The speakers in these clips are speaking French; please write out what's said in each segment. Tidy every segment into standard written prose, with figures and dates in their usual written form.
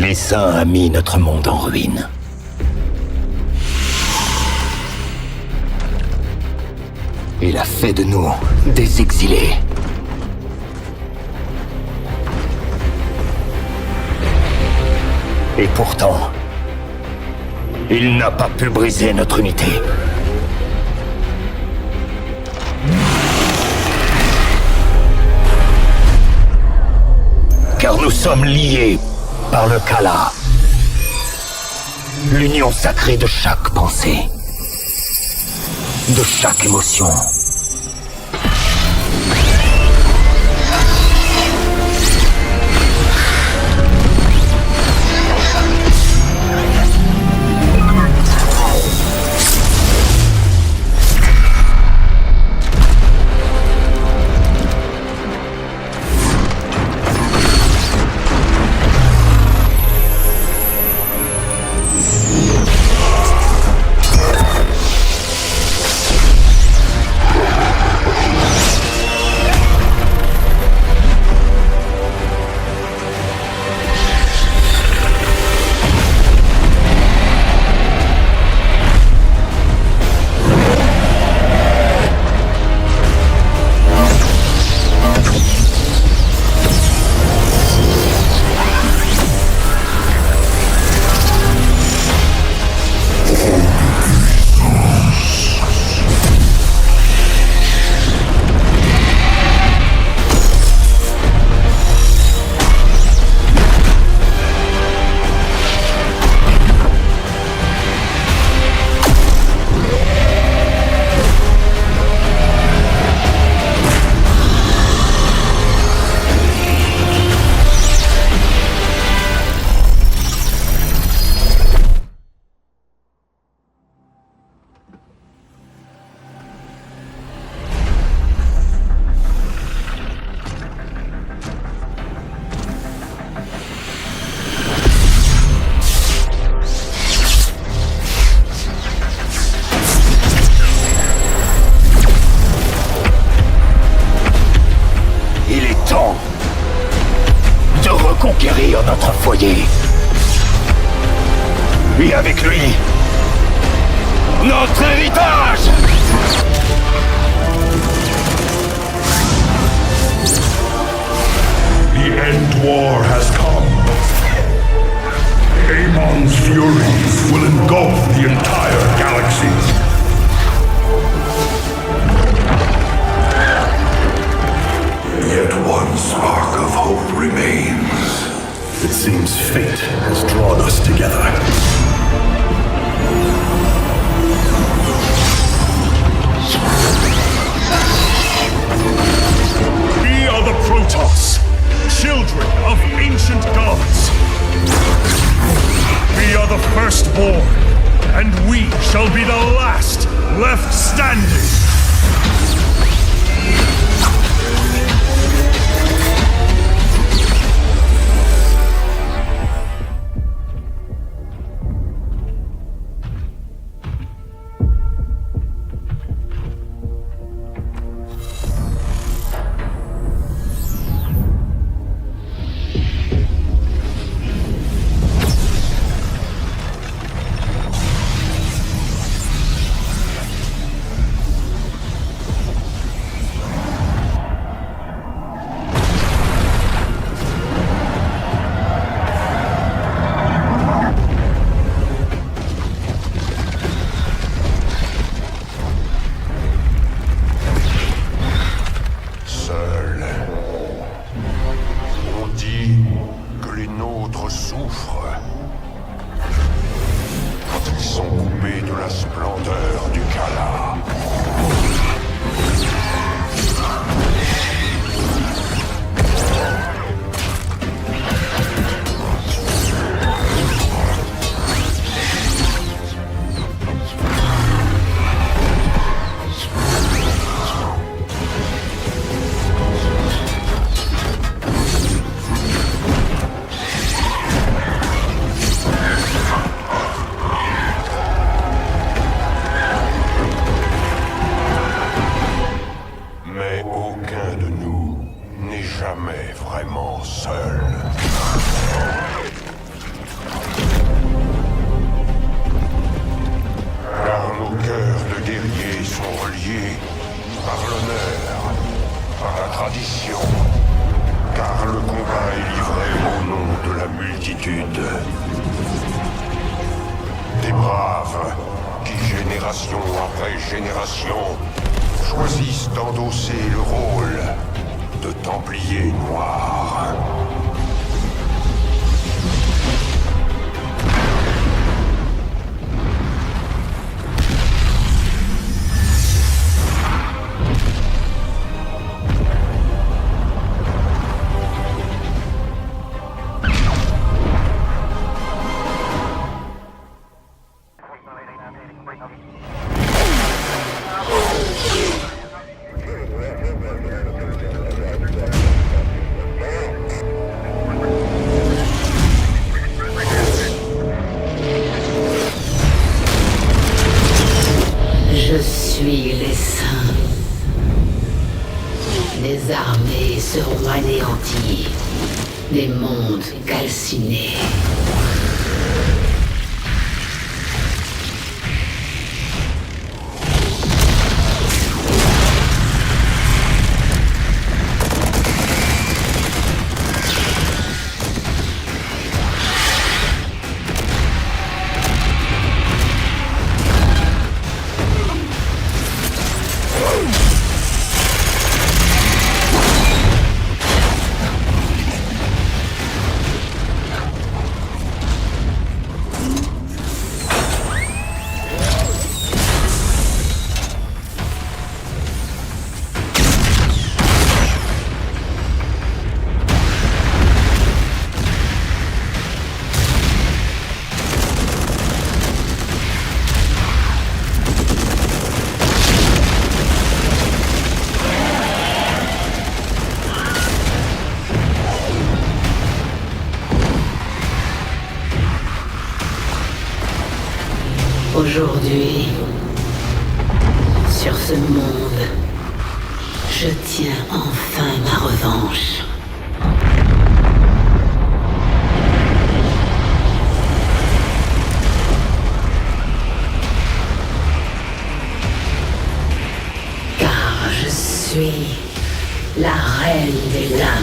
L'Essaim a mis notre monde en ruine. Il a fait de nous des exilés. Et pourtant, il n'a pas pu briser notre unité. Car nous sommes liés par le Khala. L'union sacrée de chaque pensée. De chaque émotion. Conquérir notre foyer. Et avec lui, notre héritage! The end war has come. Amon's furies will engulf the entire galaxy. Yet one spark of hope remains. It seems fate has drawn us together. We are the Protoss, children of ancient gods. We are the firstborn, and we shall be the last left standing. cœurs de guerriers sont reliés par l'honneur, par la tradition, car le combat est livré au nom de la multitude. Des braves qui, génération après génération, choisissent d'endosser le rôle de Templiers noirs. Je suis l'essaim. Les armées seront anéanties, des mondes calcinés. Aujourd'hui, sur ce monde, je tiens enfin ma revanche. Car je suis la reine des lames.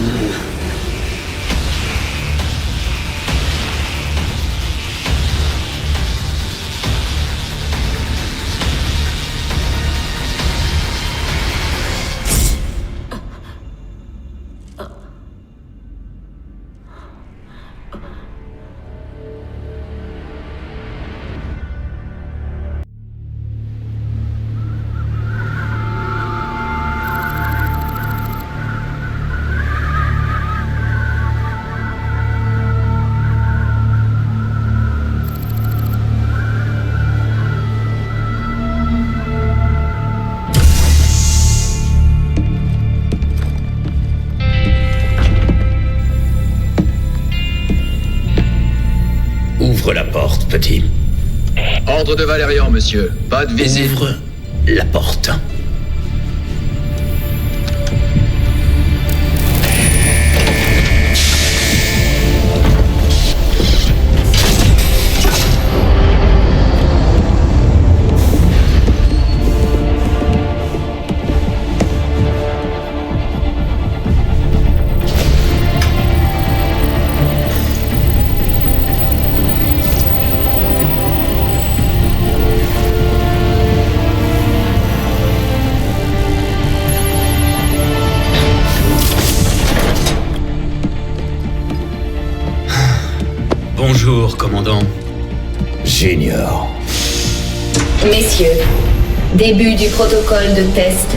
Ouvre la porte, petit. Ordre de Valérian, monsieur. Pas de visite. Ouvre la porte. Bonjour, commandant. J'ignore. Messieurs, début du protocole de test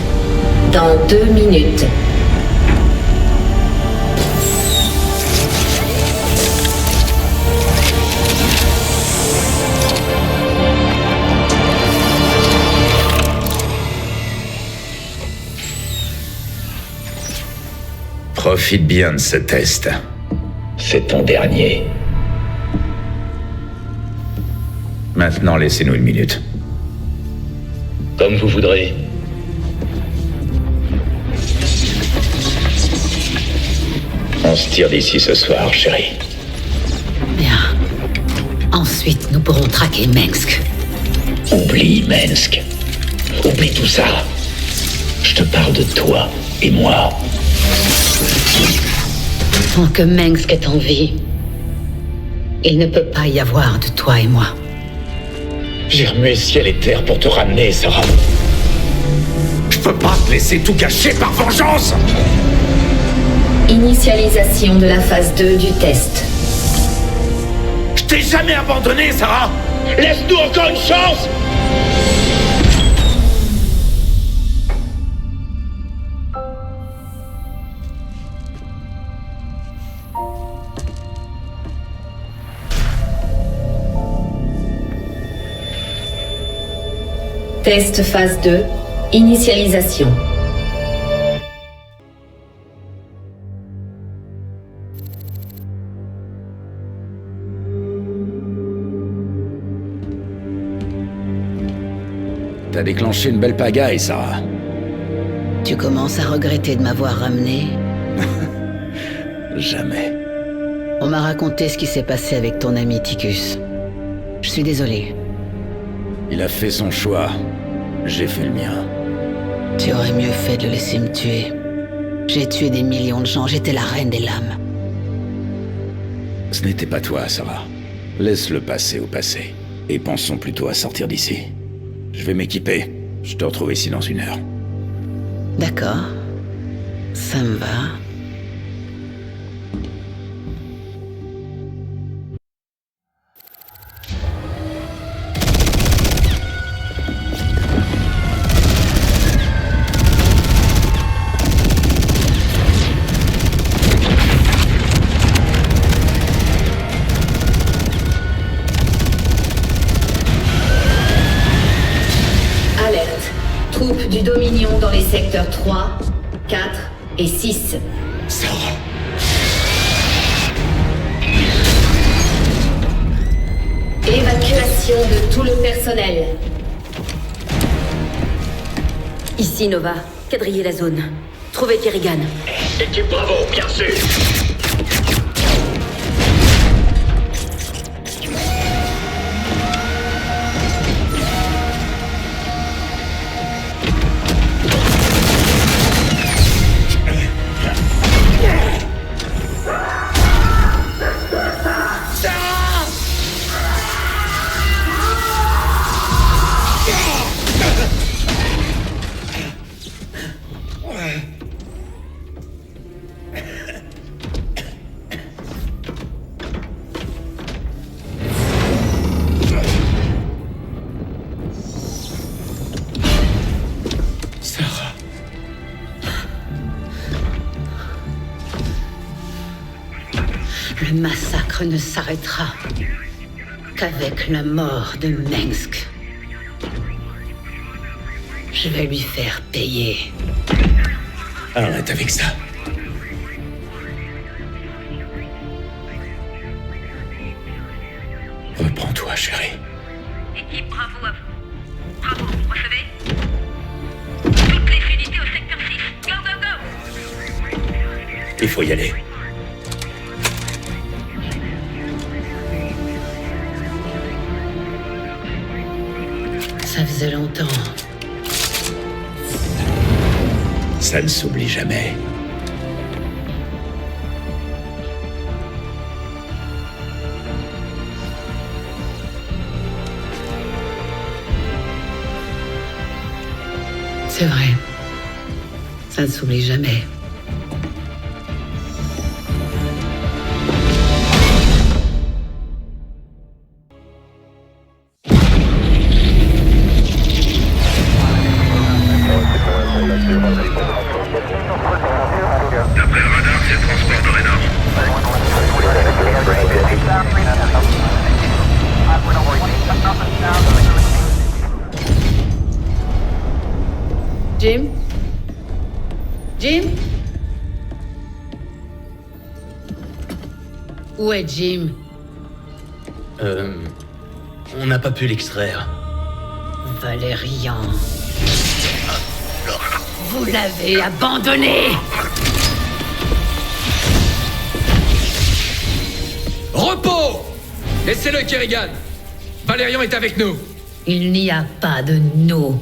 dans 2 minutes. Profite bien de ce test. C'est ton dernier. Maintenant, laissez-nous une minute. Comme vous voudrez. On se tire d'ici ce soir, chérie. Bien. Ensuite, nous pourrons traquer Mengsk. Oublie Mensk. Oublie tout ça. Je te parle de toi et moi. Tant que Mengsk est en vie, il ne peut pas y avoir de toi et moi. J'ai remué ciel et terre pour te ramener, Sarah. Je peux pas te laisser tout gâcher par vengeance. Initialisation de la phase 2 du test. Je t'ai jamais abandonné, Sarah. Laisse-nous encore une chance. Test phase 2. Initialisation. T'as déclenché une belle pagaille, Sarah. Tu commences à regretter de m'avoir ramené. Jamais. On m'a raconté ce qui s'est passé avec ton ami Ticus. Je suis désolé. Il a fait son choix. J'ai fait le mien. Tu aurais mieux fait de le laisser me tuer. J'ai tué des millions de gens, j'étais la reine des lames. Ce n'était pas toi, Sarah. Laisse le passé au passé. Et pensons plutôt à sortir d'ici. Je vais m'équiper. Je te retrouve ici dans 1 heure. D'accord. Ça me va. Troupes du Dominion dans les secteurs 3, 4 et 6. Sarah. Évacuation de tout le personnel. Ici Nova, quadrillez la zone. Trouvez Kerrigan. Équipe Bravo, bien sûr. Le massacre ne s'arrêtera qu'avec la mort de Mengsk. Je vais lui faire payer. Arrête avec ça. Reprends-toi, chérie. Équipe, bravo à vous. Bravo, vous recevez? Toutes les unités au secteur 6. Go, go, go! Il faut y aller. Ça faisait longtemps. Ça ne s'oublie jamais. C'est vrai. Ça ne s'oublie jamais. D'après le radar, c'est le transport de Rena. Jim? Jim? Où est Jim? On n'a pas pu l'extraire. Valérian. Vous l'avez abandonné! Repos! Laissez-le, Kerrigan. Valérian est avec nous. Il n'y a pas de nous.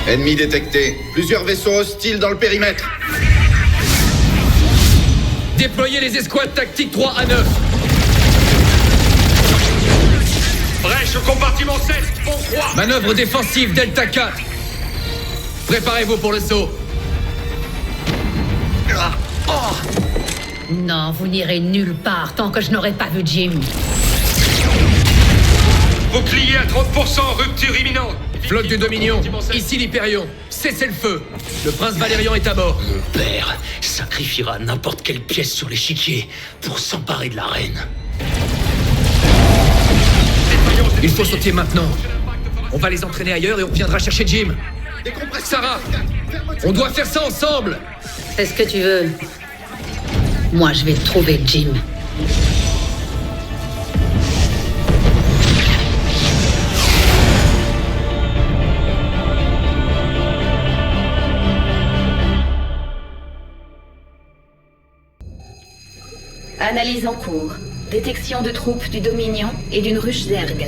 Ennemi détecté. Plusieurs vaisseaux hostiles dans le périmètre. Déployez les escouades tactiques 3 à 9. Brèche au compartiment 7, pont 3. Manœuvre défensive Delta 4. Préparez-vous pour le saut. Non, vous n'irez nulle part tant que je n'aurai pas vu Jim. Bouclier à 30%, rupture imminente. Flotte du Dominion, ici l'Hyperion. Cessez le feu. Le prince Valérian est à bord. Mon père sacrifiera n'importe quelle pièce sur l'échiquier pour s'emparer de la reine. Il faut sauter maintenant. On va les entraîner ailleurs et on viendra chercher Jim. Sarah, on doit faire ça ensemble. Fais ce que tu veux. Moi, je vais trouver Jim. Analyse en cours. Détection de troupes du Dominion et d'une ruche Zerg.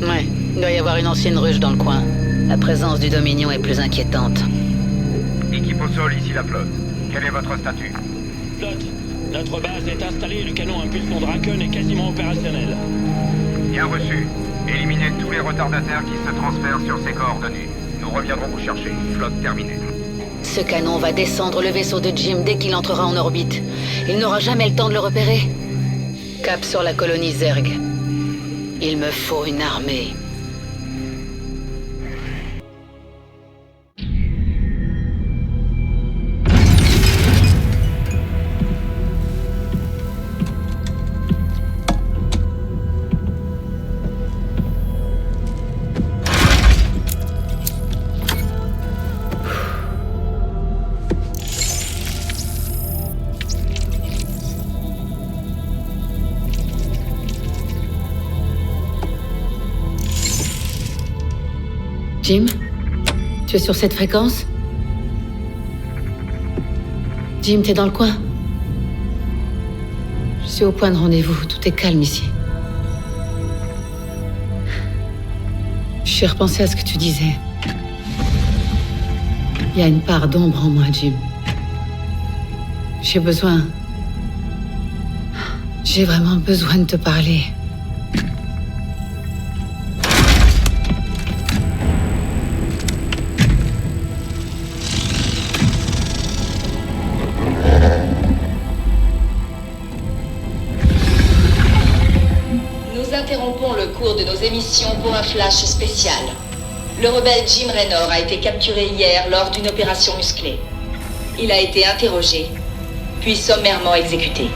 Ouais, il doit y avoir une ancienne ruche dans le coin. La présence du Dominion est plus inquiétante. Équipe au sol, ici la flotte. Quel est votre statut? Flotte, notre base est installée et le canon impulsion Draken est quasiment opérationnel. Bien reçu. Éliminez tous les retardataires qui se transfèrent sur ces coordonnées. Nous reviendrons vous chercher. Flotte terminée. Ce canon va descendre le vaisseau de Jim dès qu'il entrera en orbite. Il n'aura jamais le temps de le repérer. Cap sur la colonie Zerg. Il me faut une armée. Jim, tu es sur cette fréquence? Jim, t'es dans le coin? Je suis au point de rendez-vous, tout est calme ici. J'ai repensé à ce que tu disais. Il y a une part d'ombre en moi, Jim. J'ai vraiment besoin de te parler. Interrompons le cours de nos émissions pour un flash spécial. Le rebelle Jim Raynor a été capturé hier lors d'une opération musclée. Il a été interrogé, puis sommairement exécuté.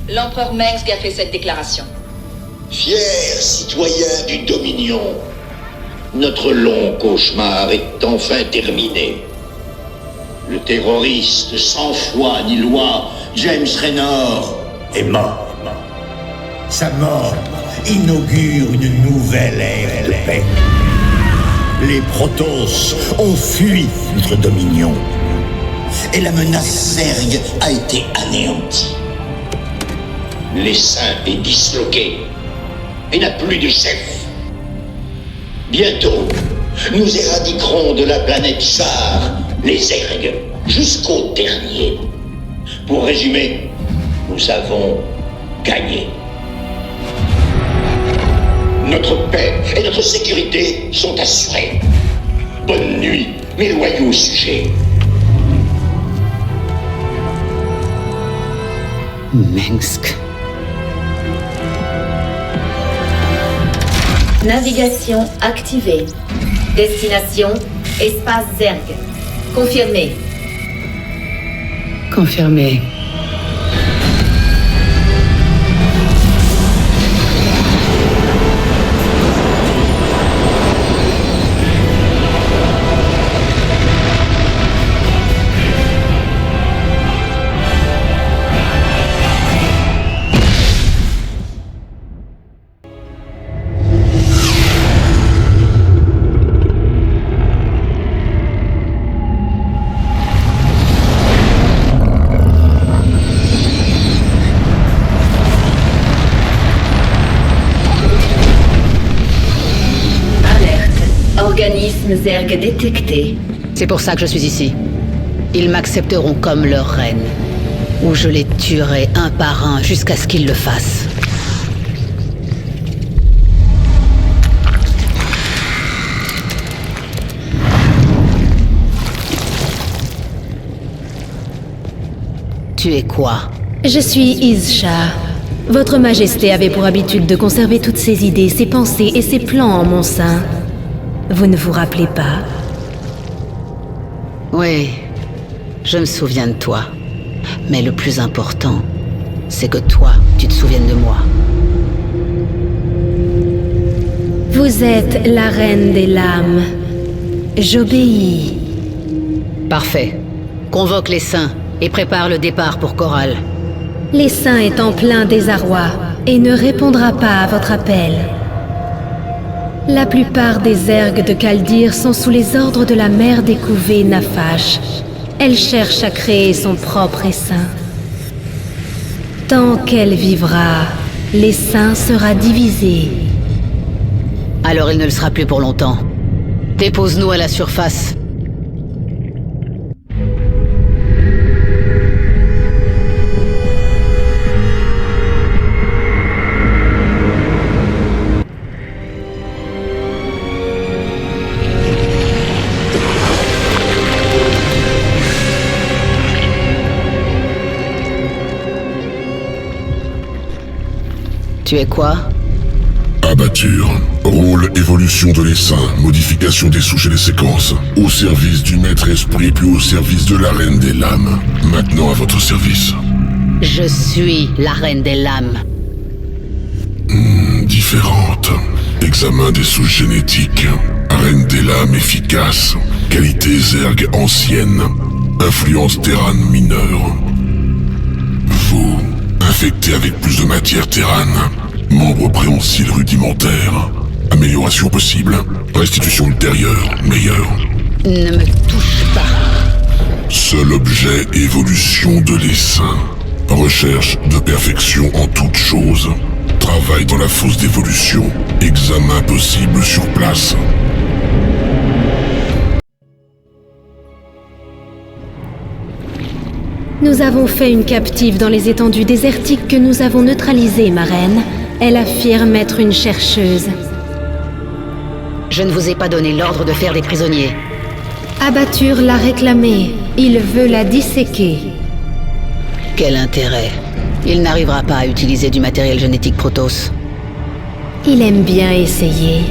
L'empereur Mengsk a fait cette déclaration. Fiers citoyens du Dominion, notre long cauchemar est enfin terminé. Le terroriste sans foi ni loi, James Raynor, est mort. Sa mort inaugure une nouvelle ère de paix. Les Protoss ont fui notre Dominion. Et la menace Zerg a été anéantie. L'essaim est disloqué et n'a plus de chef. Bientôt, nous éradiquerons de la planète Char les Zerg jusqu'au dernier. Pour résumer, nous avons gagné. Notre paix et notre sécurité sont assurées. Bonne nuit, mes loyaux sujets. Mengsk. Navigation activée. Destination, espace Zerg. Confirmé. Confirmé. organisme Zerg détecté. C'est pour ça que je suis ici. Ils m'accepteront comme leur reine. Ou je les tuerai un par un jusqu'à ce qu'ils le fassent. Tu es quoi? Je suis Izsha. Votre Majesté avait pour habitude de conserver toutes ses idées, ses pensées et ses plans en mon sein. Vous ne vous rappelez pas? Oui, je me souviens de toi. Mais le plus important, c'est que toi, tu te souviennes de moi. Vous êtes la reine des lames. J'obéis. Parfait. Convoque les saints et prépare le départ pour Corral. Les saints est en plein désarroi et ne répondra pas à votre appel. La plupart des Zergs de Kaldir sont sous les ordres de la mère des couvées Nafash. Elle cherche à créer son propre essaim. Tant qu'elle vivra, l'essaim sera divisé. Alors il ne le sera plus pour longtemps. Dépose-nous à la surface. Tu es quoi? Abatture. Rôle évolution de l'essaim, modification des souches et des séquences. Au service du maître esprit, puis au service de la reine des lames. Maintenant à votre service. Je suis la reine des lames. Différente. Examen des souches génétiques. Reine des lames efficace. Qualité Zerg ancienne. Influence Terran mineure. Vous, infecté avec plus de matière Terran. Membre préhensile rudimentaire. Amélioration possible. Restitution ultérieure, meilleure. Ne me touche pas. Seul objet, évolution de l'essaim. Recherche de perfection en toute chose. Travail dans la fosse d'évolution. Examen possible sur place. Nous avons fait une captive dans les étendues désertiques que nous avons neutralisée, ma reine. Elle affirme être une chercheuse. Je ne vous ai pas donné l'ordre de faire des prisonniers. Abatture l'a réclamée. Il veut la disséquer. Quel intérêt? Il n'arrivera pas à utiliser du matériel génétique Protoss. Il aime bien essayer.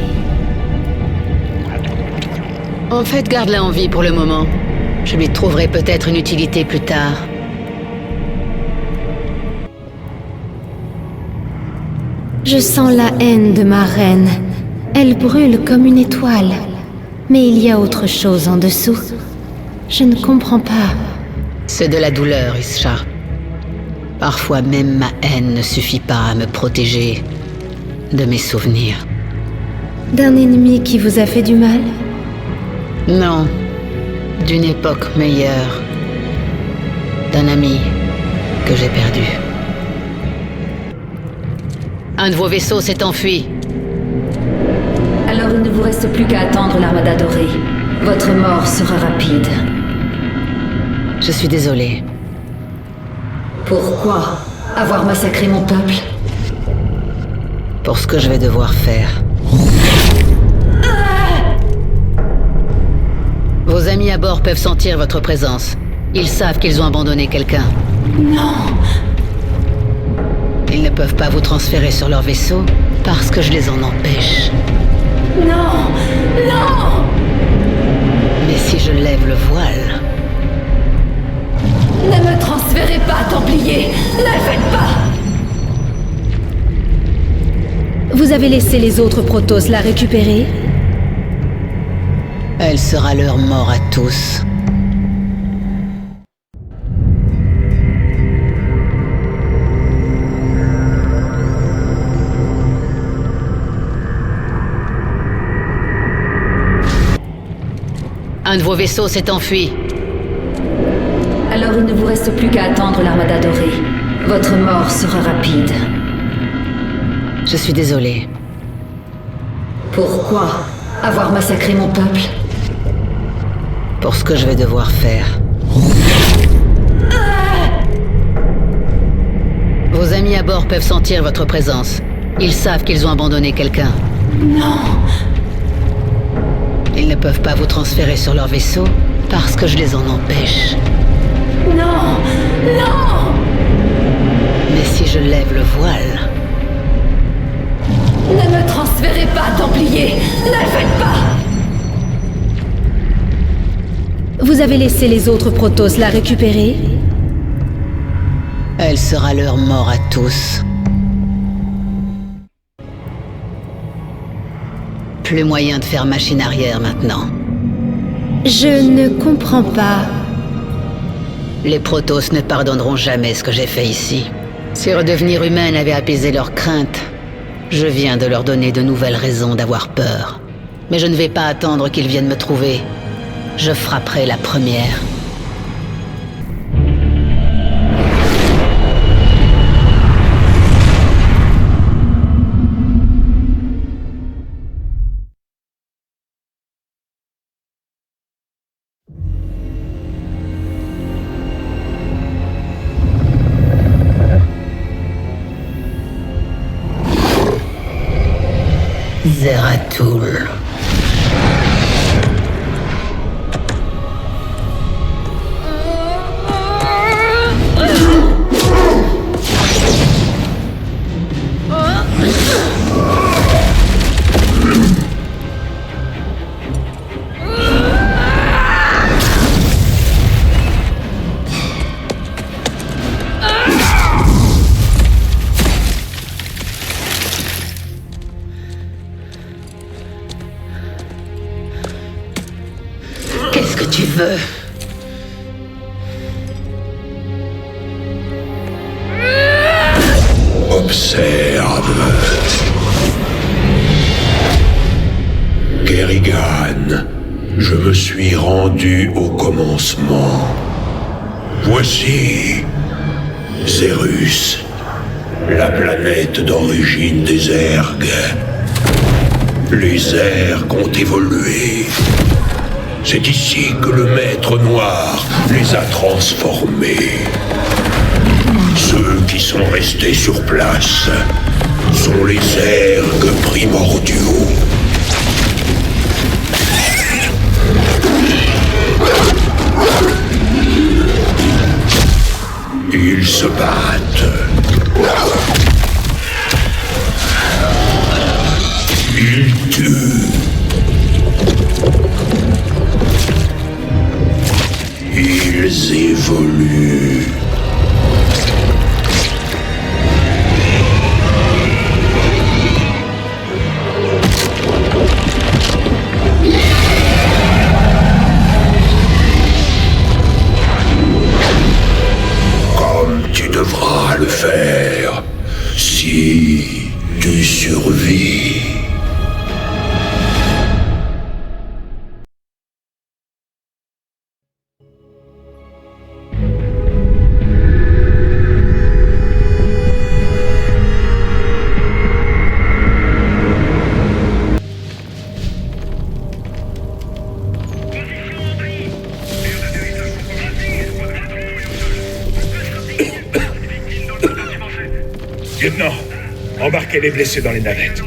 En fait, garde-la en vie pour le moment. Je lui trouverai peut-être une utilité plus tard. Je sens la haine de ma reine. Elle brûle comme une étoile. Mais il y a autre chose en dessous. Je ne comprends pas. C'est de la douleur, Izsha. Parfois même ma haine ne suffit pas à me protéger de mes souvenirs. D'un ennemi qui vous a fait du mal? Non. D'une époque meilleure. D'un ami que j'ai perdu. Un de vos vaisseaux s'est enfui. Alors il ne vous reste plus qu'à attendre l'armada dorée. Votre mort sera rapide. Je suis désolé. Pourquoi avoir massacré mon peuple? Pour ce que je vais devoir faire. Vos amis à bord peuvent sentir votre présence. Ils savent qu'ils ont abandonné quelqu'un. Non! Ils ne peuvent pas vous transférer sur leur vaisseau parce que je les en empêche. Non! Non! Mais si je lève le voile... Ne me transférez pas, Templier! Ne le faites pas! Vous avez laissé les autres Protoss la récupérer? Elle sera leur mort à tous. Un de vos vaisseaux s'est enfui. Alors il ne vous reste plus qu'à attendre l'armada dorée. Votre mort sera rapide. Je suis désolé. Pourquoi Avoir massacré mon peuple. Pour ce que je vais devoir faire. Vos amis à bord peuvent sentir votre présence. Ils savent qu'ils ont abandonné quelqu'un. Non. Ils ne peuvent pas vous transférer sur leur vaisseau parce que je les en empêche. Non. Non. Mais si je lève le voile... Ne me transférez pas, Templier. Ne le faites pas. Vous avez laissé les autres Protoss la récupérer? Elle sera leur mort à tous. Plus moyen de faire machine arrière maintenant. Je ne comprends pas. Les Protoss ne pardonneront jamais ce que j'ai fait ici. Si redevenir humaine avait apaisé leurs craintes, je viens de leur donner de nouvelles raisons d'avoir peur. Mais je ne vais pas attendre qu'ils viennent me trouver. Je frapperai la première. Zeratul. Qu'est-ce que tu veux? Observe. Kerrigan, je me suis rendu au commencement. Voici Zerus, la planète d'origine des Zergs. Les Zergs ont évolué. C'est ici que le Maître Noir les a transformés. Ceux qui sont restés sur place sont les Zergs primordiaux. Ils se battent. Ils tuent. Ils évoluent. Comme tu devras le faire si tu survis. Lieutenant, embarquez les blessés dans les navettes.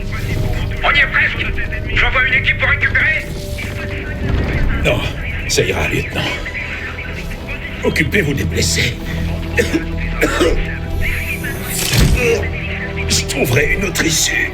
On y est presque. J'envoie une équipe pour récupérer. Non, ça ira, lieutenant. Occupez-vous des blessés. Je trouverai une autre issue.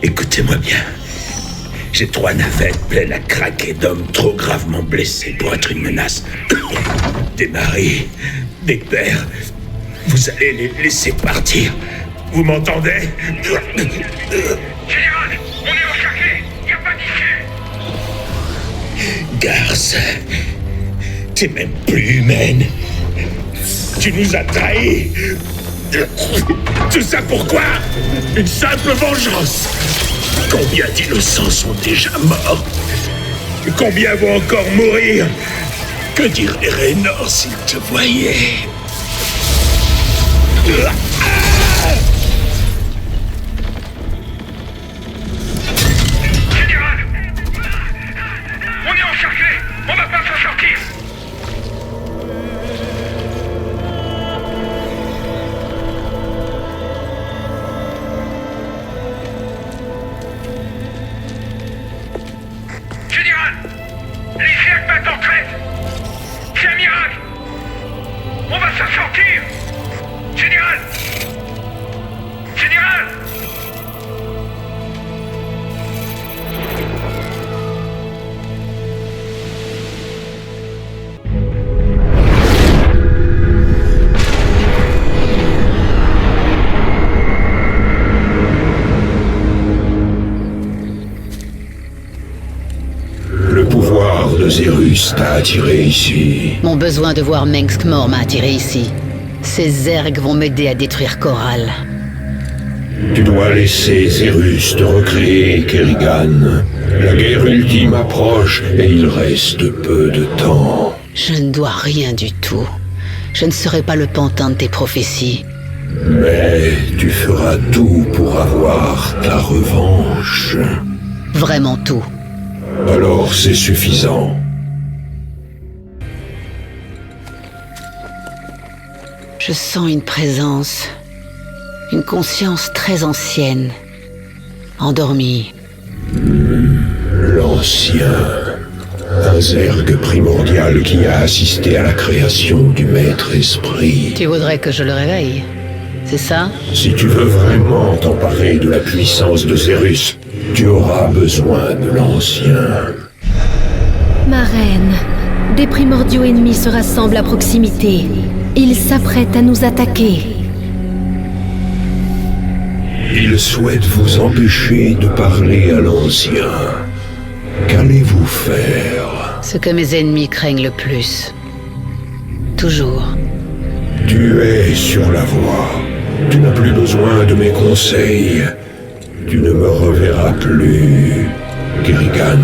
Écoutez-moi bien. J'ai 3 navettes pleines à craquer d'hommes trop gravement blessés pour être une menace. Des maris, des pères. Vous allez les laisser partir. Vous m'entendez? Général, on est au Garce, t'es même plus humaine. Tu nous as trahis. Tout ça pourquoi? Une simple vengeance. Combien d'innocents sont déjà morts? Combien vont encore mourir? Que dirait Raynor s'il te voyait? Général! On est encerclé! On va pas s'en sortir! Général! Les cercles battent en crête! C'est un miracle! On va s'en sortir! Général! Général! Le pouvoir de Zerus t'a attiré ici. Mon besoin de voir Mengsk mort m'a attiré ici. Ces zergs vont m'aider à détruire Corral. Tu dois laisser Zerus te recréer, Kerrigan. La guerre ultime approche et il reste peu de temps. Je ne dois rien du tout. Je ne serai pas le pantin de tes prophéties. Mais tu feras tout pour avoir ta revanche. Vraiment tout. Alors c'est suffisant. Je sens une présence, une conscience très ancienne, endormie. L'Ancien. Un zerg primordial qui a assisté à la création du Maître-Esprit. Tu voudrais que je le réveille, c'est ça? Si tu veux vraiment t'emparer de la puissance de Zerus, tu auras besoin de l'Ancien. Ma reine, des primordiaux ennemis se rassemblent à proximité. Ils s'apprêtent à nous attaquer. Ils souhaitent vous empêcher de parler à l'Ancien. Qu'allez-vous faire? Ce que mes ennemis craignent le plus. Toujours. Tu es sur la voie. Tu n'as plus besoin de mes conseils. Tu ne me reverras plus, Kerrigan.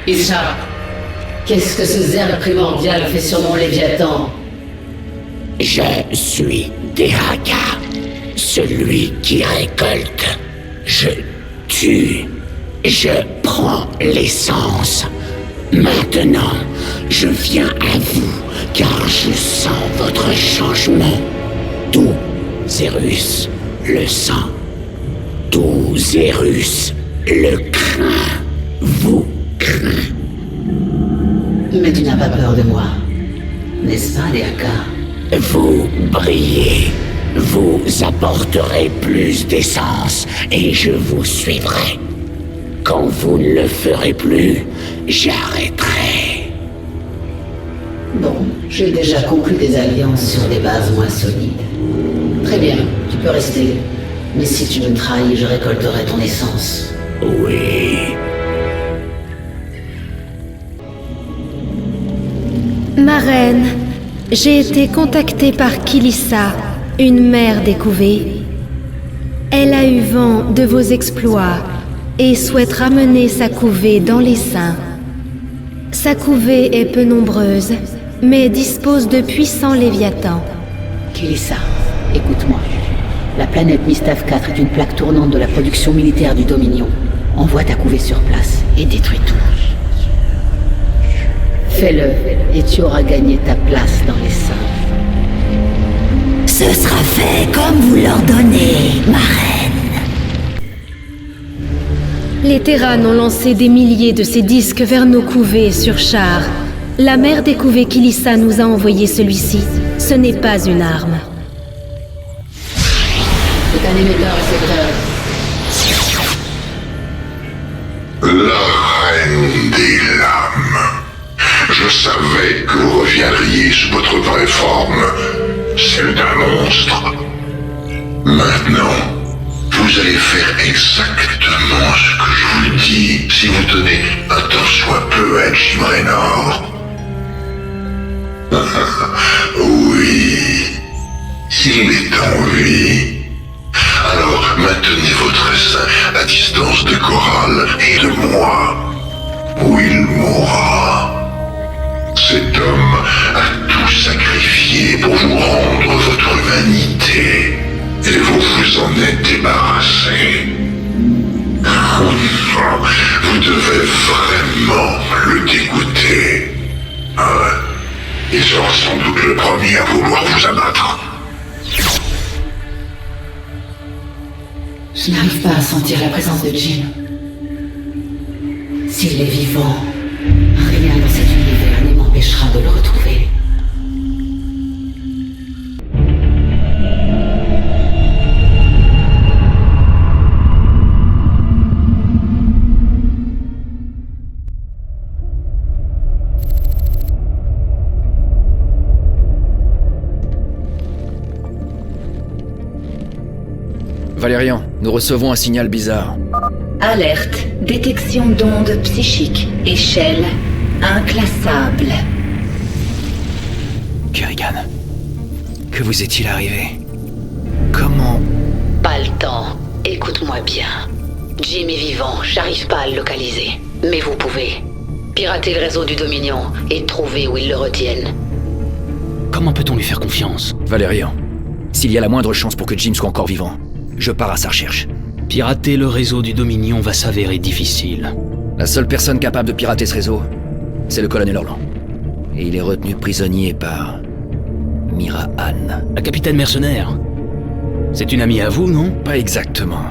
Ishara, qu'est-ce que ce zerg primordial fait sur mon Léviathan? Je suis Deraka, celui qui récolte. Je tue. Je prends l'essence. Maintenant, je viens à vous, car je sens votre changement. Tout Zerus le sent. Tout Zerus le craint. Vous craint. Mais tu n'as pas peur de moi, n'est-ce pas, Deraka? Vous brillez. Vous apporterez plus d'essence et je vous suivrai. Quand vous ne le ferez plus, j'arrêterai. Bon, j'ai déjà conclu des alliances sur des bases moins solides. Très bien, tu peux rester. Mais si tu me trahis, je récolterai ton essence. Oui. Ma reine, j'ai été contactée par Kilissa, une mère des couvées. Elle a eu vent de vos exploits et souhaite ramener sa couvée dans les Saints. Sa couvée est peu nombreuse, mais dispose de puissants léviathans. Kilissa, écoute-moi. La planète Mistaf 4 est une plaque tournante de la production militaire du Dominion. Envoie ta couvée sur place et détruis tout. Fais-le, et tu auras gagné ta place dans les Saints. Ce sera fait comme vous l'ordonnez, ma reine. Les Terrans ont lancé des milliers de ces disques vers nos couvées sur char. La mère des couvées Kilissa nous a envoyé celui-ci. Ce n'est pas une arme. C'est un émetteur récepteur. La reine des lames. Je savais que vous reviendriez sous votre vraie forme, celle d'un monstre. Maintenant, vous allez faire exactement ce que je vous dis si vous tenez un tant soit peu à Jim Raynor. Oui, il est en vie. Alors maintenez votre essaim à distance de Coral et de moi, ou il mourra. Cet homme a tout sacrifié pour vous rendre votre humanité, et vous vous en êtes débarrassé. Vous devez vraiment le dégoûter. Il sera sans doute le premier à vouloir vous abattre. Je n'arrive pas à sentir la présence de Jim. S'il est vivant, rien dans cet univers ne m'empêchera de le retrouver. Valérian, nous recevons un signal bizarre. Alerte, détection d'ondes psychiques, échelle inclassable. Kerrigan, que vous est-il arrivé? Comment... Pas le temps. Écoute-moi bien. Jim est vivant, j'arrive pas à le localiser. Mais vous pouvez. Pirater le réseau du Dominion et trouver où ils le retiennent. Comment peut-on lui faire confiance? Valérian, s'il y a la moindre chance pour que Jim soit encore vivant, je pars à sa recherche. Pirater le réseau du Dominion va s'avérer difficile. La seule personne capable de pirater ce réseau, c'est le colonel Orlan. Et il est retenu prisonnier par... Mira Han. La capitaine mercenaire. C'est une amie à vous, non? Pas exactement.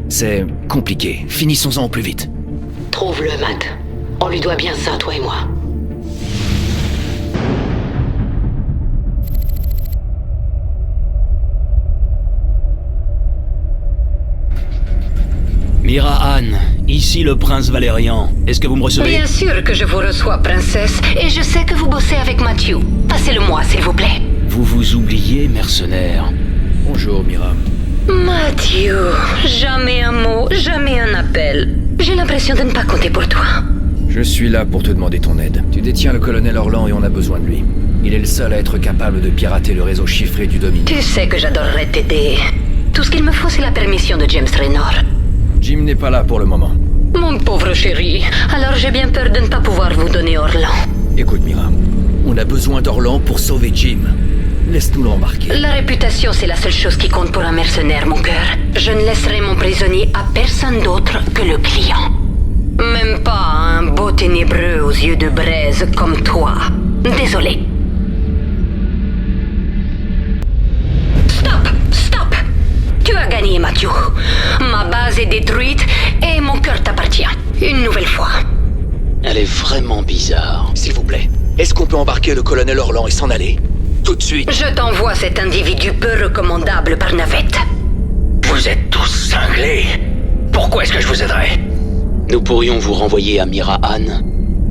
C'est compliqué. Finissons-en au plus vite. Trouve-le, Matt. On lui doit bien ça, toi et moi. Mira Han, ici le prince Valérian. Est-ce que vous me recevez? Bien sûr que je vous reçois, princesse. Et je sais que vous bossez avec Matthew. Passez-le-moi, s'il vous plaît. Vous vous oubliez, mercenaire. Bonjour, Mira. Matthew, jamais un mot, jamais un appel. J'ai l'impression de ne pas compter pour toi. Je suis là pour te demander ton aide. Tu détiens le colonel Orlan et on a besoin de lui. Il est le seul à être capable de pirater le réseau chiffré du Dominion. Tu sais que j'adorerais t'aider. Tout ce qu'il me faut, c'est la permission de James Raynor. Jim n'est pas là pour le moment. Mon pauvre chéri, alors j'ai bien peur de ne pas pouvoir vous donner Orlan. Écoute, Mira, on a besoin d'Orlan pour sauver Jim. Laisse-nous l'embarquer. La réputation, c'est la seule chose qui compte pour un mercenaire, mon cœur. Je ne laisserai mon prisonnier à personne d'autre que le client. Même pas à un beau ténébreux aux yeux de braise comme toi. Désolé. Stop! Tu as gagné, Matthew. Ma base est détruite et mon cœur t'appartient. Une nouvelle fois. Elle est vraiment bizarre. S'il vous plaît, est-ce qu'on peut embarquer le colonel Orlan et s'en aller? Tout de suite. Je t'envoie cet individu peu recommandable par navette. Vous êtes tous cinglés. Pourquoi est-ce que je vous aiderais? Nous pourrions vous renvoyer à Mira-Han.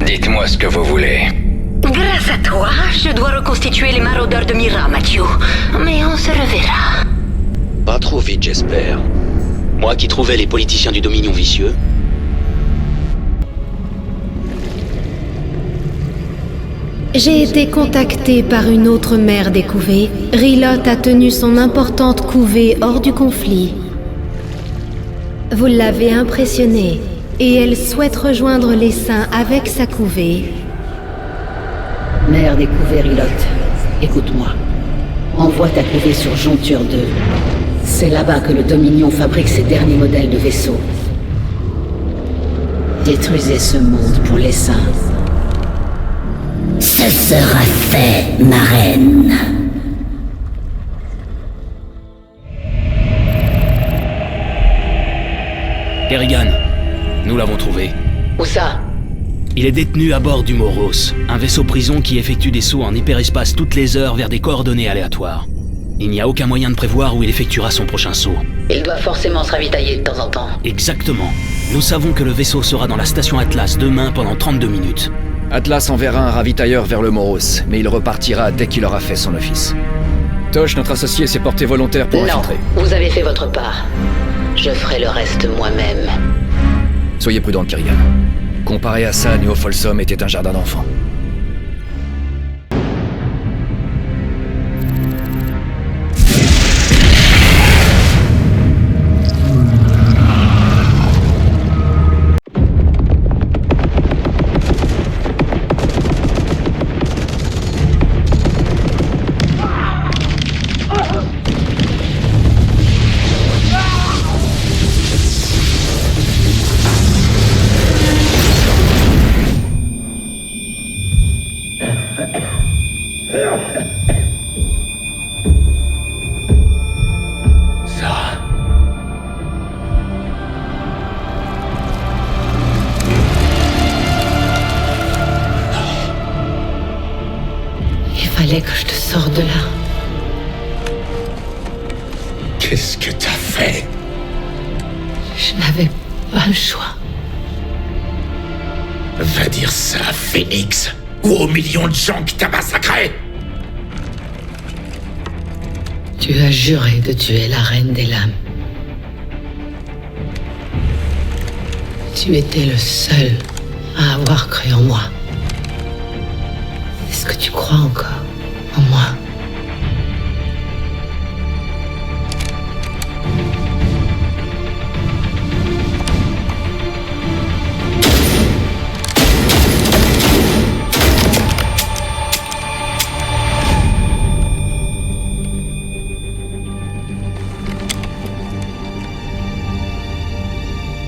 Dites-moi ce que vous voulez. Grâce à toi, je dois reconstituer les maraudeurs de Mira, Mathieu. Mais on se reverra. Pas trop vite, j'espère. Moi qui trouvais les politiciens du Dominion vicieux. J'ai été contacté par une autre mère des couvées. Rilot a tenu son importante couvée hors du conflit. Vous l'avez impressionnée, et elle souhaite rejoindre les Saints avec sa couvée. Mère des couvées, Rilot, écoute-moi. Envoie ta couvée sur Joncture 2. C'est là-bas que le Dominion fabrique ses derniers modèles de vaisseaux. Détruisez ce monde pour les Saints. Ce sera fait, ma reine. Kerrigan, nous l'avons trouvé. Où ça? Il est détenu à bord du Moros, un vaisseau prison qui effectue des sauts en hyperespace toutes les heures vers des coordonnées aléatoires. Il n'y a aucun moyen de prévoir où il effectuera son prochain saut. Il doit forcément se ravitailler de temps en temps. Exactement. Nous savons que le vaisseau sera dans la station Atlas demain pendant 32 minutes. Atlas enverra un ravitailleur vers le Moros, mais il repartira dès qu'il aura fait son office. Tosh, notre associé, s'est porté volontaire pour infiltrer. Non, vous avez fait votre part. Je ferai le reste moi-même. Soyez prudent, Kerrigan. Comparé à ça, Neo Folsom était un jardin d'enfants. Fallait que je te sorte de là. Qu'est-ce que t'as fait? Je n'avais pas le choix. Va dire ça à Phoenix ou aux millions de gens qui t'as massacré. Tu as juré de tuer la Reine des Lames. Tu étais le seul à avoir cru en moi. Est-ce que tu crois encore en moi?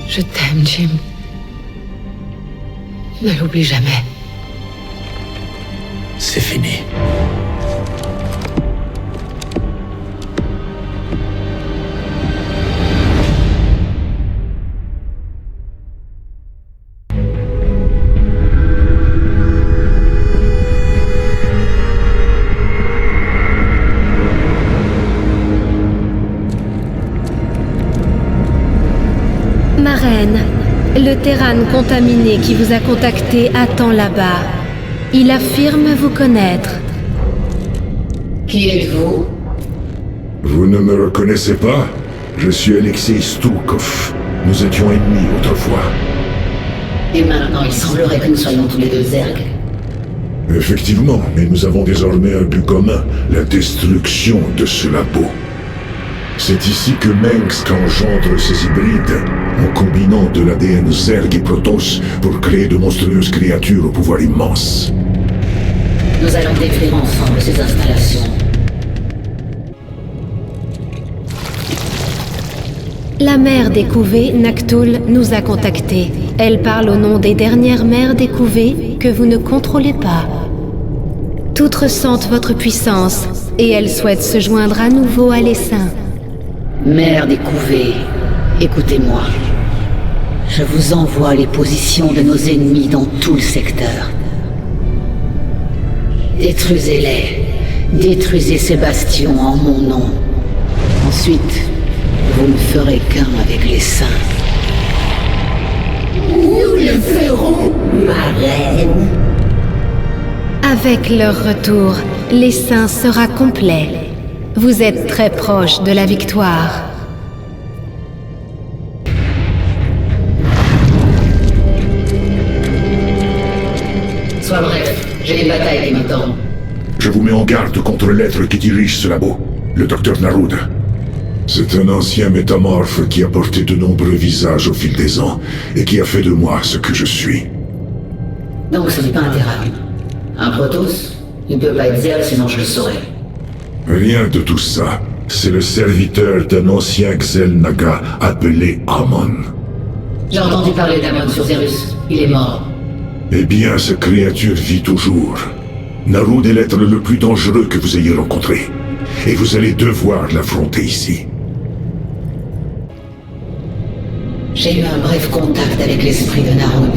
Je t'aime, Jim. Ne l'oublie jamais. C'est fini. Ma reine, le Terran contaminé qui vous a contacté attend là-bas. Il affirme vous connaître. Qui êtes-vous? Vous ne me reconnaissez pas? Je suis Alexei Stroukov. Nous étions ennemis autrefois. Et maintenant, il semblerait que nous soyons tous les deux Zerg. Effectivement, mais nous avons désormais un but commun, la destruction de ce labo. C'est ici que Mengsk engendre ses hybrides, en combinant de l'ADN Zerg et Protoss pour créer de monstrueuses créatures au pouvoir immense. Nous allons détruire ensemble ces installations. La mère des couvées, Naktul, nous a contactés. Elle parle au nom des dernières mères des couvées que vous ne contrôlez pas. Toutes ressentent votre puissance et elles souhaitent se joindre à nouveau à l'essaim. Mère des couvées, écoutez-moi. Je vous envoie les positions de nos ennemis dans tout le secteur. Détruisez-les. Détruisez ces bastions en mon nom. Ensuite, vous ne ferez qu'un avec les saints. Nous le ferons, ma reine. Avec leur retour, l'essaim sera complet. Vous êtes très proche de la victoire. Sois bref, j'ai des batailles qui m'attendent. Je vous mets en garde contre l'être qui dirige ce labo, le Dr Narud. C'est un ancien métamorphe qui a porté de nombreux visages au fil des ans et qui a fait de moi ce que je suis. Donc ce n'est pas un Terran. Un Protoss? Il ne peut pas être Zerg, sinon je le saurais. Rien de tout ça. C'est le serviteur d'un ancien Xel'Naga appelé Amon. J'ai entendu parler d'Amon sur Zerus. Il est mort. Eh bien, cette créature vit toujours. Narud est l'être le plus dangereux que vous ayez rencontré. Et vous allez devoir l'affronter ici. J'ai eu un bref contact avec l'esprit de Narud.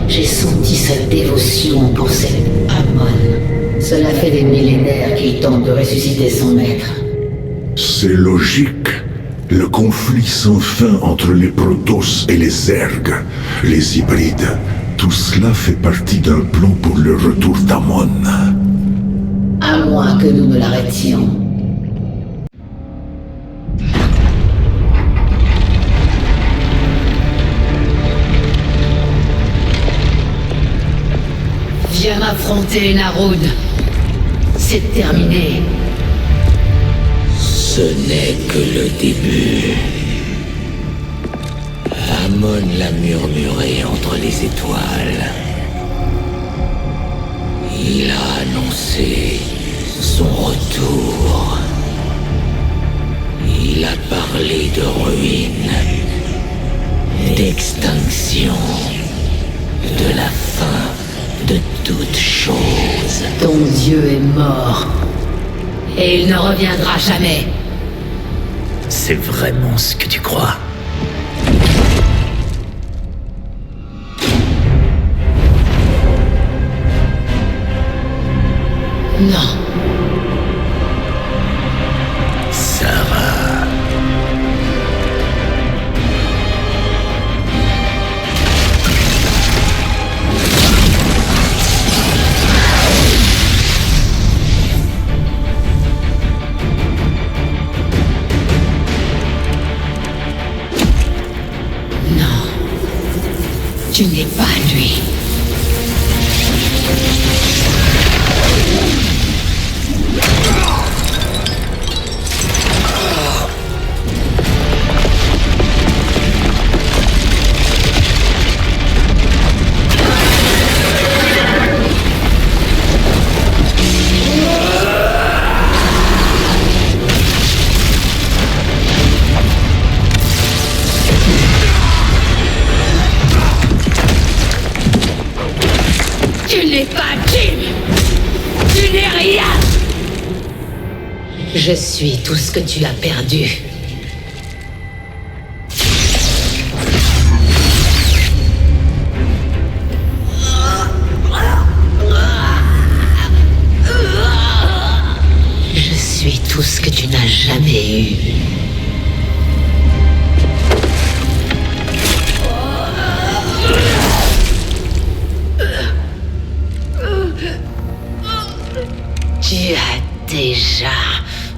J'ai senti sa dévotion pour cet Amon. Cela fait des millénaires qu'il tente de ressusciter son maître. C'est logique. Le conflit sans fin entre les Protoss et les Zerg, les hybrides, tout cela fait partie d'un plan pour le retour d'Amon. À moins que nous ne l'arrêtions. Viens m'affronter, Narud. C'est terminé. Ce n'est que le début. Amon l'a murmuré entre les étoiles. Il a annoncé son retour. Il a parlé de ruines, d'extinction, de la fin de toute chose. Ton dieu est mort. Et il ne reviendra jamais. C'est vraiment ce que tu crois? Non. Sarah. Non. Tu n'es pas lui. Tu n'es pas Jim. Tu n'es rien. Je suis tout ce que tu as perdu. Je suis tout ce que tu n'as jamais eu. Tu as déjà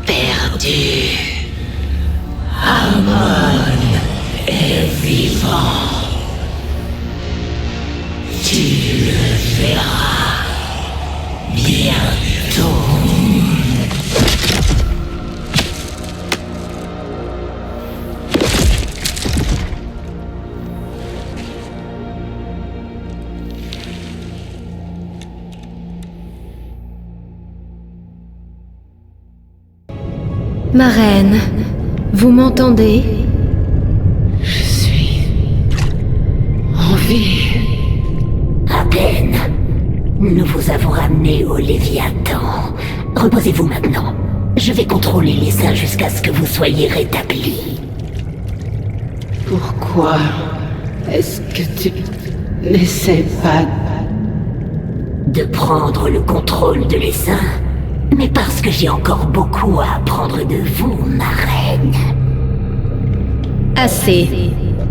perdu. Amon est vivant. Tu le verras bientôt. Ma reine, vous m'entendez? Je suis en vie. À peine. Nous vous avons ramené au Léviathan. Reposez-vous maintenant. Je vais contrôler les saints jusqu'à ce que vous soyez rétablis. Pourquoi est-ce que tu n'essaies pas de prendre le contrôle de l'essaim? Mais parce que j'ai encore beaucoup à apprendre de vous, ma reine. Assez.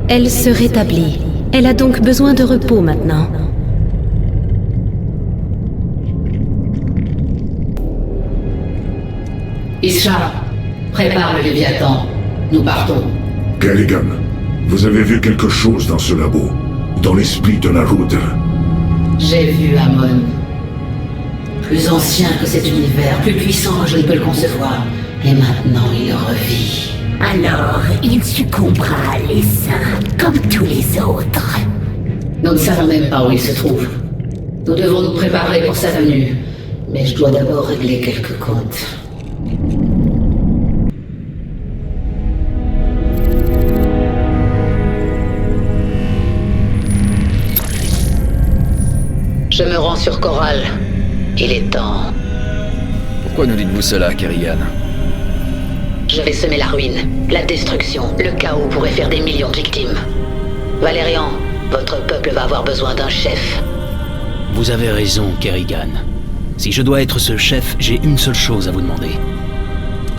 Elle se rétablit. Elle a donc besoin de repos maintenant. Isha, prépare le Léviathan. Nous partons. Kerrigan, vous avez vu quelque chose dans ce labo, dans l'esprit de la route. J'ai vu Amon. Plus ancien que cet univers, plus puissant que je ne peux le concevoir. Et maintenant il revit. Alors, il succombera à l'essaim, comme tous les autres. Nous ne savons même pas où il se trouve. Nous devons nous préparer pour sa venue. Mais je dois d'abord régler quelques comptes. Je me rends sur Corral. Il est temps. Pourquoi nous dites-vous cela, Kerrigan? Je vais semer la ruine, la destruction, le chaos pourrait faire des millions de victimes. Valérian, votre peuple va avoir besoin d'un chef. Vous avez raison, Kerrigan. Si je dois être ce chef, j'ai une seule chose à vous demander.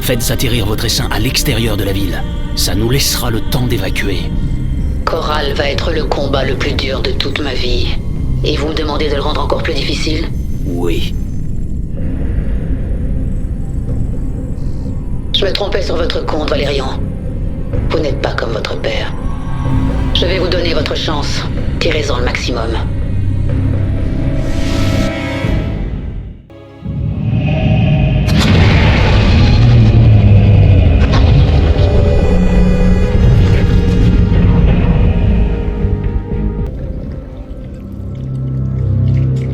Faites atterrir votre essaim à l'extérieur de la ville. Ça nous laissera le temps d'évacuer. Corral va être le combat le plus dur de toute ma vie. Et vous me demandez de le rendre encore plus difficile? Oui. Je me trompais sur votre compte, Valérian. Vous n'êtes pas comme votre père. Je vais vous donner votre chance. Tirez-en le maximum.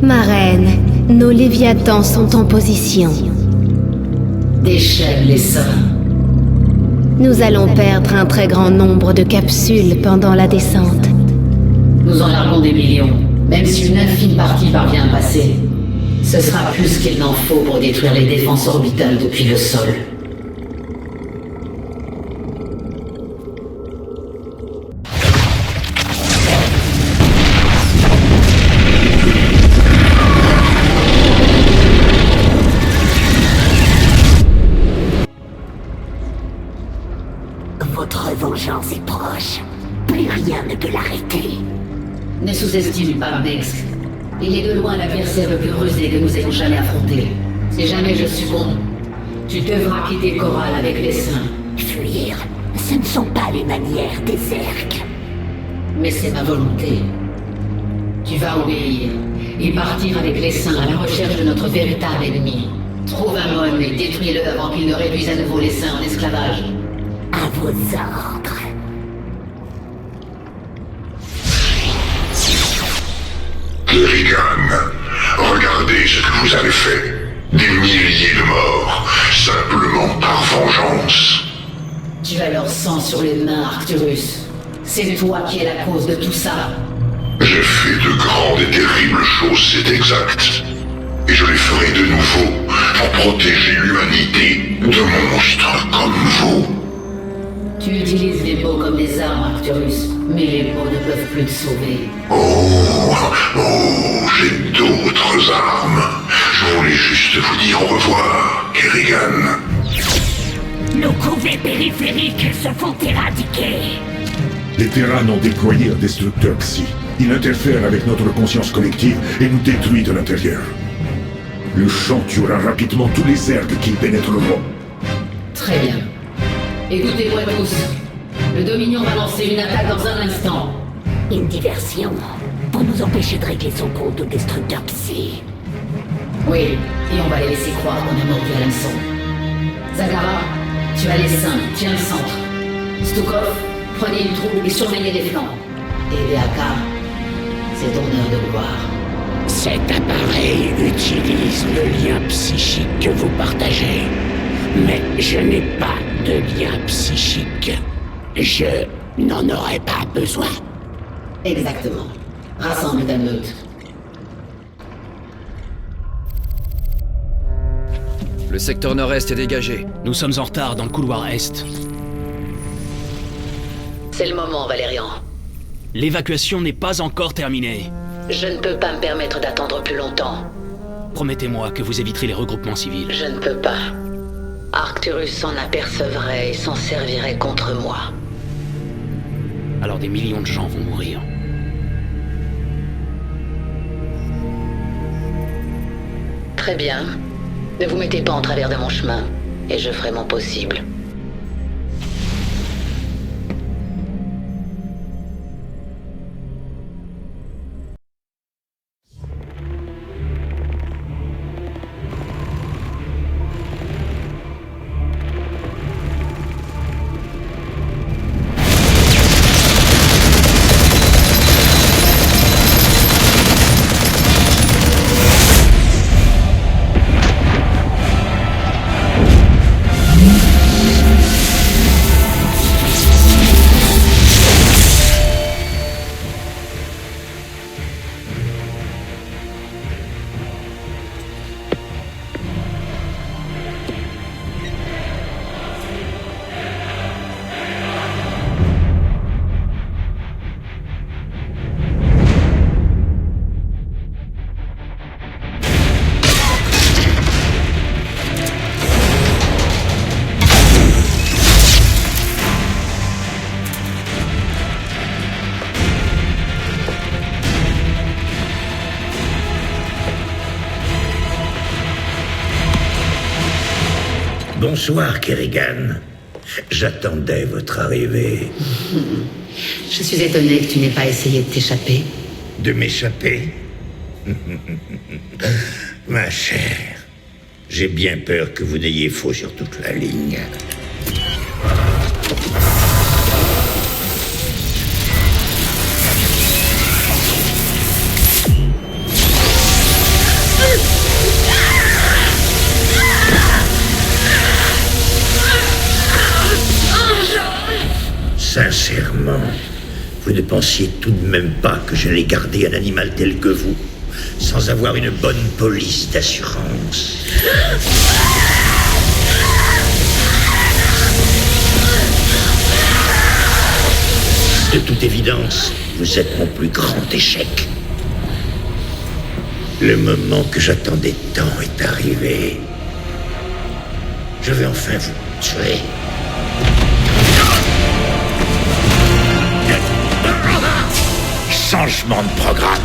Ma reine, nos Léviathans sont en position. Déchaîne les seins. Nous allons perdre un très grand nombre de capsules pendant la descente. Nous en larguons des millions. Même si une infime partie parvient à passer, ce sera plus qu'il n'en faut pour détruire les défenses orbitales depuis le sol. Votre vengeance est proche. Plus rien ne peut l'arrêter. Ne sous-estime pas Mex. Il est de loin l'adversaire le plus rusé que nous ayons jamais affronté. Si jamais je succombe, tu devras quitter Corral avec les seins. Fuir, ce ne sont pas les manières des Zerg. Mais c'est ma volonté. Tu vas obéir et partir avec les seins à la recherche de notre véritable ennemi. Trouve Amon et détruis-le avant qu'il ne réduise à nouveau les seins en esclavage. À vos ordres. Kerrigan, regardez ce que vous avez fait. Des milliers de morts, simplement par vengeance. Tu as leur sang sur les mains, Arcturus. C'est toi qui es la cause de tout ça. J'ai fait de grandes et terribles choses, c'est exact. Et je les ferai de nouveau pour protéger l'humanité de monstres comme vous. Tu utilises les mots comme des armes, Arcturus, mais les mots ne peuvent plus te sauver. Oh, j'ai d'autres armes. Je voulais juste vous dire au revoir, Kerrigan. Nos couvées périphériques se font éradiquer. Les Terrans ont déployé un destructeur Psy. Il interfère avec notre conscience collective et nous détruit de l'intérieur. Le champ tuera rapidement tous les Zerg qui y pénétreront. Très bien. Écoutez-moi tous. Le Dominion va lancer une attaque dans un instant. Une diversion pour nous empêcher de régler son compte au destructeur Psy. Oui, et on va les laisser croire qu'on a mordu à l'hameçon. Zagara, tu as les seins, tiens le centre. Stukov, prenez une troupe et surveillez les flancs. Et Beaka, c'est ton heure de gloire. Cet appareil utilise le lien psychique que vous partagez. Mais je n'ai pas de lien psychique. Je n'en aurais pas besoin. Exactement. Rassemble ta meute. Le secteur nord-est est dégagé. Nous sommes en retard dans le couloir est. C'est le moment, Valérian. L'évacuation n'est pas encore terminée. Je ne peux pas me permettre d'attendre plus longtemps. Promettez-moi que vous éviterez les regroupements civils. Je ne peux pas. Arcturus s'en apercevrait et s'en servirait contre moi. Alors des millions de gens vont mourir. Très bien. Ne vous mettez pas en travers de mon chemin, et je ferai mon possible. Bonsoir, Kerrigan. J'attendais votre arrivée. Je suis étonné que tu n'aies pas essayé de t'échapper. De m'échapper? Ma chère, j'ai bien peur que vous n'ayez faux sur toute la ligne. Sincèrement, vous ne pensiez tout de même pas que j'allais garder un animal tel que vous, sans avoir une bonne police d'assurance? De toute évidence, vous êtes mon plus grand échec. Le moment que j'attendais tant est arrivé. Je vais enfin vous tuer. Changement de programme.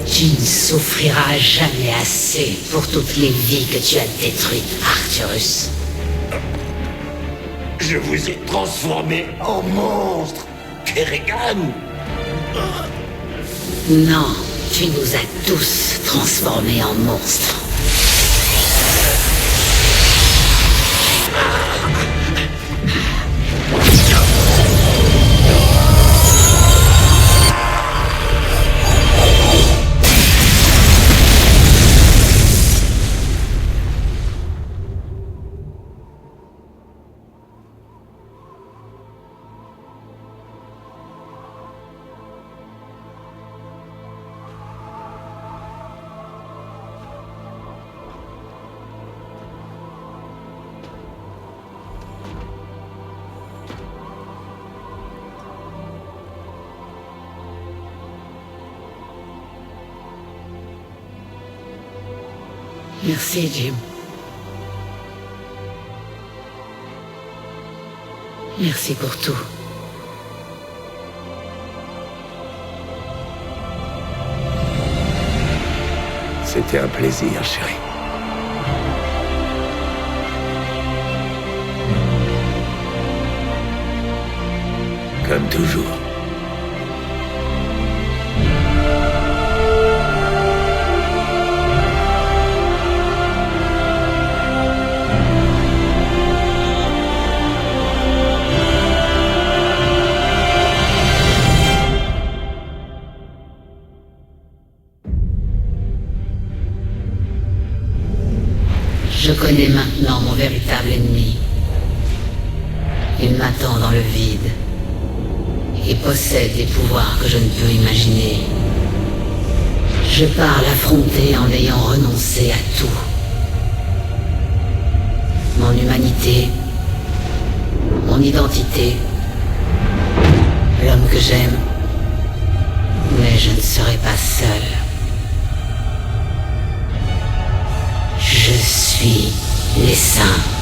Tu ne souffriras jamais assez pour toutes les vies que tu as détruites, Arcturus. Je vous ai transformé en monstre, Kerrigan. Non, tu nous as tous transformés en monstres. Merci, Jim. Merci pour tout. C'était un plaisir, chérie. Comme toujours. Je connais maintenant mon véritable ennemi. Il m'attend dans le vide et possède des pouvoirs que je ne peux imaginer. Je pars l'affronter en ayant renoncé à tout. Mon humanité, mon identité, l'homme que j'aime. Mais je ne serai pas seul. Je suis l'essaim.